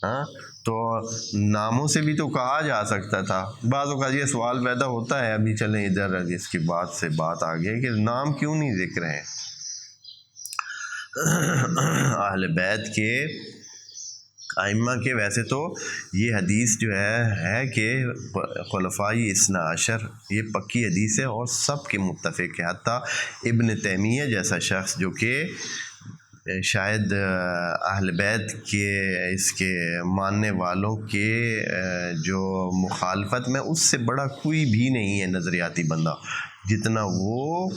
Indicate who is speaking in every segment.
Speaker 1: ہاں تو ناموں سے بھی تو کہا جا سکتا تھا. بعض اوقات یہ سوال پیدا ہوتا ہے، ابھی چلیں ادھر اس کی بات سے بات آگے کہ نام کیوں نہیں ذکر ہیں اہل بیت کے ائمہ کے. ویسے تو یہ حدیث جو ہے کہ خلفائی اثنا عشر یہ پکی حدیث ہے اور سب کے متفق ہے. حتیٰ ابن تیمیہ جیسا شخص جو کہ شاید اہل بیت کے اس کے ماننے والوں کے جو مخالفت میں اس سے بڑا کوئی بھی نہیں ہے نظریاتی بندہ، جتنا وہ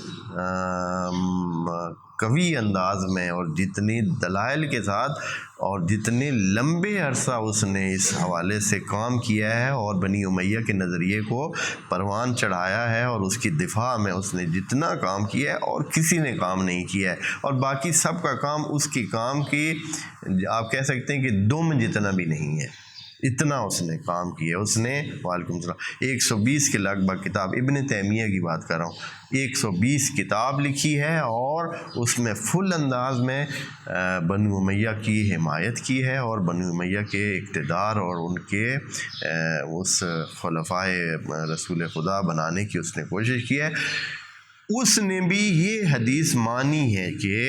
Speaker 1: قوی انداز میں اور جتنی دلائل کے ساتھ اور جتنے لمبے عرصہ اس نے اس حوالے سے کام کیا ہے اور بنی امیہ کے نظریے کو پروان چڑھایا ہے اور اس کی دفاع میں اس نے جتنا کام کیا ہے اور کسی نے کام نہیں کیا ہے، اور باقی سب کا کام اس کی کام کی آپ کہہ سکتے ہیں کہ دم جتنا بھی نہیں ہے، اتنا اس نے کام کیا. اس نے وعلیکم السلام 120 کے لگ بھگ کتاب، ابن تیمیہ کی بات کر رہا ہوں، 120 کتاب لکھی ہے اور اس میں فل انداز میں بنو امیہ کی حمایت کی ہے اور بنو امیہ کے اقتدار اور ان کے اس خلفائے رسول خدا بنانے کی اس نے کوشش کی ہے. اس نے بھی یہ حدیث مانی ہے کہ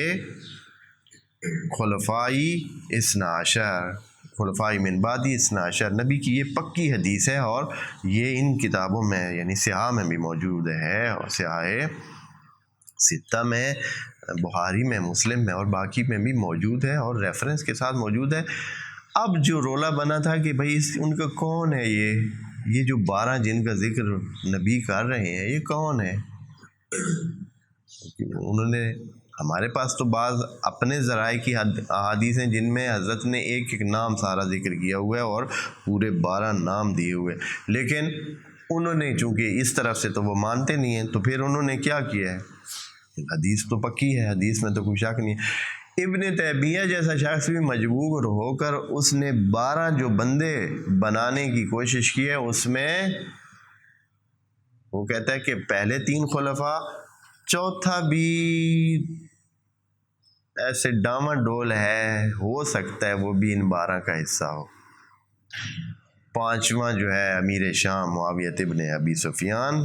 Speaker 1: خلفائی اثنا عشر، خلفائی من بعدی اثنا عشر، نبی کی یہ پکی حدیث ہے اور یہ ان کتابوں میں یعنی صحاح میں بھی موجود ہے، اور صحاح ستہ میں، بخاری میں، مسلم میں اور باقی میں بھی موجود ہے اور ریفرنس کے ساتھ موجود ہے. اب جو رولا بنا تھا کہ بھائی ان کا کون ہے یہ جو 12 جن کا ذکر نبی کر رہے ہیں یہ کون ہے؟ انہوں نے ہمارے پاس تو بعض اپنے ذرائع کی احادیث ہیں جن میں حضرت نے ایک ایک نام سارا ذکر کیا ہوا ہے اور پورے 12 نام دیے ہوئے، لیکن انہوں نے چونکہ اس طرف سے تو وہ مانتے نہیں ہیں تو پھر انہوں نے کیا کیا ہے، حدیث تو پکی ہے، حدیث میں تو کوئی شک نہیں ہے. ابن تیمیہ جیسا شخص بھی مجبور ہو کر اس نے 12 جو بندے بنانے کی کوشش کی ہے، اس میں وہ کہتا ہے کہ پہلے 3 خلفاء، چوتھا بھی ایسے ڈاما ڈول ہے، ہو سکتا ہے وہ بھی ان 12 کا حصہ ہو. 5واں جو ہے امیر شام معاویہ ابن ابی سفیان،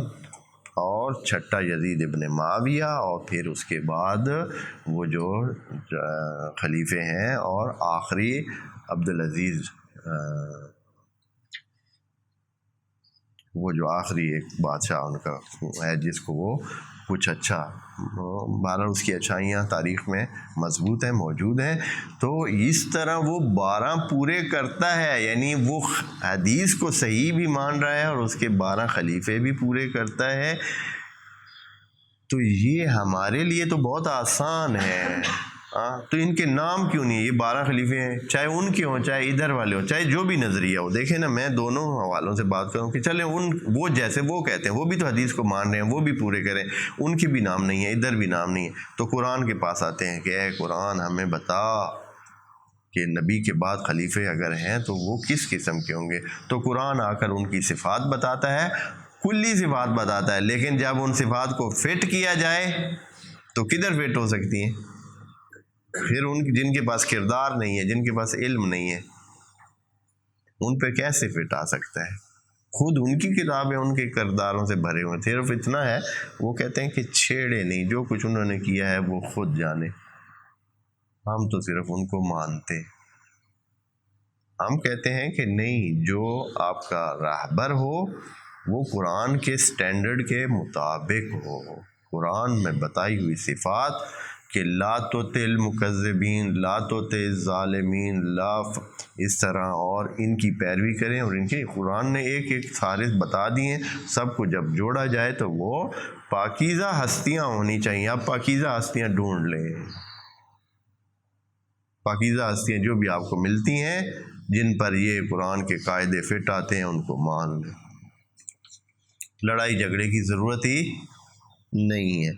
Speaker 1: اور 6واں یزید ابن معاویہ، اور پھر اس کے بعد وہ جو خلیفے ہیں اور آخری عبدالعزیز، وہ جو آخری ایک بادشاہ ان کا ہے جس کو وہ کچھ اچھا، بہرحال اس کی اچھائیاں تاریخ میں مضبوط ہیں، موجود ہیں. تو اس طرح وہ 12 پورے کرتا ہے، یعنی وہ حدیث کو صحیح بھی مان رہا ہے اور اس کے 12 خلیفے بھی پورے کرتا ہے. تو یہ ہمارے لیے تو بہت آسان ہے. تو ان کے نام کیوں نہیں؟ یہ 12 خلیفے ہیں، چاہے ان کے ہوں چاہے ادھر والے ہوں، چاہے جو بھی نظریہ ہو. دیکھیں نا، میں دونوں حوالوں سے بات کروں کہ چلیں وہ جیسے وہ کہتے ہیں وہ بھی تو حدیث کو مان رہے ہیں، وہ بھی پورے کریں، ان کے بھی نام نہیں ہے، ادھر بھی نام نہیں ہے. تو قرآن کے پاس آتے ہیں کہ اے قرآن ہمیں بتا کہ نبی کے بعد خلیفے اگر ہیں تو وہ کس قسم کے ہوں گے. تو قرآن آ کر ان کی صفات بتاتا ہے، کلی صفات بتاتا ہے، لیکن جب ان صفات کو فٹ کیا جائے تو کدھر فٹ ہو سکتی ہیں؟ پھر جن کے پاس کردار نہیں ہے، جن کے پاس علم نہیں ہے، ان پہ کیسے فٹ آ سکتا ہے؟ خود ان کی کتابیں ان کے کرداروں سے بھرے ہوئے. صرف اتنا ہے وہ کہتے ہیں کہ چھیڑے نہیں، جو کچھ انہوں نے کیا ہے وہ خود جانے، ہم تو صرف ان کو مانتے. ہم کہتے ہیں کہ نہیں، جو آپ کا راہبر ہو وہ قرآن کے سٹینڈرڈ کے مطابق ہو. قرآن میں بتائی ہوئی صفات کہ لا تطع المکذبین، لا تطع الظالمین، اس طرح، اور ان کی پیروی کریں. اور ان کے قرآن نے ایک ایک سارے بتا دیے، سب کو جب جوڑا جائے تو وہ پاکیزہ ہستیاں ہونی چاہیے. آپ پاکیزہ ہستیاں ڈھونڈ لیں، پاکیزہ ہستیاں جو بھی آپ کو ملتی ہیں جن پر یہ قرآن کے قاعدے فٹ آتے ہیں ان کو مان لیں. لڑائی جھگڑے کی ضرورت ہی نہیں ہے.